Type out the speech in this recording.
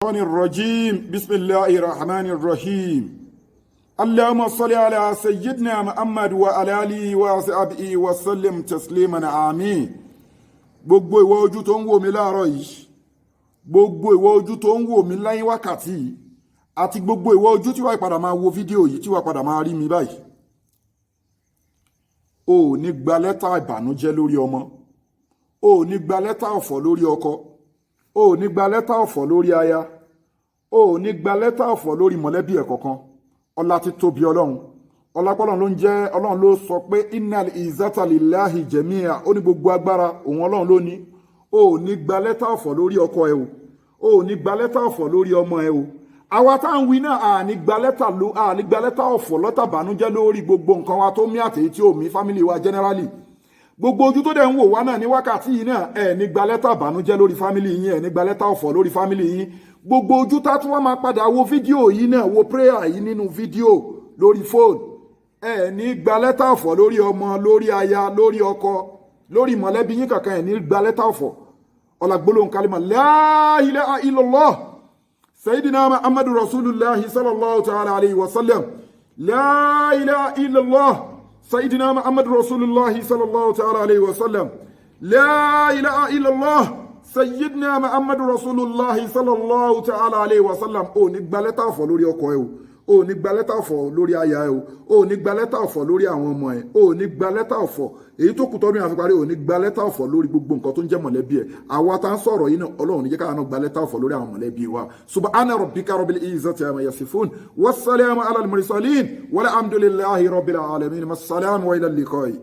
الشيطان الرجيم بسم الله الرحمن الرحيم اللهم صل على سيدنا محمد وعلى آله وصحبه وسلم تسليما آمين. gbogbo ìwọ ojú tó ń wò mí láàárọ̀ yìí, gbogbo ìwọ ojú tó ń wò mí lẹ́yìn wákàtí yìí, àti gbogbo ìwọ ojú tí wàá padà máa wo fídíò yìí tí wàá padà máa rí mi báyìí, o ò ní gba lẹ́tà ìbànújẹ́ lórí ọmọ, o ò ní gba lẹ́tà ọ̀fọ̀ lórí ọkọ, o ò ní gba lẹ́tà ọ̀fọ̀ lórí aya, o ò ní gba lẹ́tà ọ̀fọ̀ lórí mọ̀lẹ́bí ẹ̀ kankan. Ọlá ti tóbi Ọlọ́run, ọlápọ̀lọ́run ló ń jẹ́. Ọlọ́run ló sọ pé innal izzata lillahi jami'a, ó ní gbogbo agbára òun Ọlọ́run ló ní. O ò ní gba lẹ́tà ọ̀fọ̀ lórí ọkọ ẹ o ò ní gba lẹ́tà ọ̀fọ̀ lórí ọmọ ẹ o. Àwa tá ń wí náà à ní gba lẹ́tà ọ̀fọ̀ lọ́tà bànújẹ́ lórí gbogbo nǹkan wa tó mí àtèyí tí ò mí family wa generally. Gbogbo ojú tó dẹ̀ ń wò wá náà ní wákàtí yìí náà ẹ̀ ní gba lẹ́tà bànújẹ́ lórí family yín, ẹ̀ ní gba lẹ́tà ọ̀fọ̀ lórí family yín. Gbogbo ojú tá tún wá máa padà wo fídíò yìí náà, wo prayer yìí nínú fídíò lórí fóònù, ẹ̀ ní gba lẹ́tà ọ̀fọ̀ lórí ọmọ, lórí aya, lórí ọkọ, lórí mọ̀lẹ́bí yín kankan, ẹ̀ ní gba lẹ́tà ọ̀fọ̀. Ọlágbólóhùn kálímà la ilaha illallah sayyidina Muhammadu Rasulullahi sallallahu ta'ala alayhi wa sallam. La ilaha illallah سيدنا محمد رسول الله صلى الله تعالى عليه وسلم. لا إله إلا الله سيدنا محمد رسول الله صلى الله تعالى عليه وسلم. ó ní gba lẹ́tà ọ̀fọ̀ lórí ọkọ ẹ o ní gba lẹ́tà ọ̀fọ̀ lórí aya ẹ o ní gba lẹ́tà ọ̀fọ̀ lórí àwọn ọmọ ẹ, o ní gba lẹ́tà ọ̀fọ̀ èyí tó kù tọ́dún àfiparí, o ní gba lẹ́tà ọ̀fọ̀ lórí gbogbo nǹkan tó ń jẹ́ mọ̀lẹ́bí ẹ. Àwa tá ń sọ̀rọ̀ yìí náà Ọlọ́run ní jẹ́ káwọn gba lẹ́tà ọ̀fọ̀ lórí àwọn mọ̀lẹ́bí wa. Subhana rabbika rabbil izzati amma yasifun wassalamu ala al-mursalin walhamdulillahi rabbil alamin. Assalamu wa ila al-liqa'i.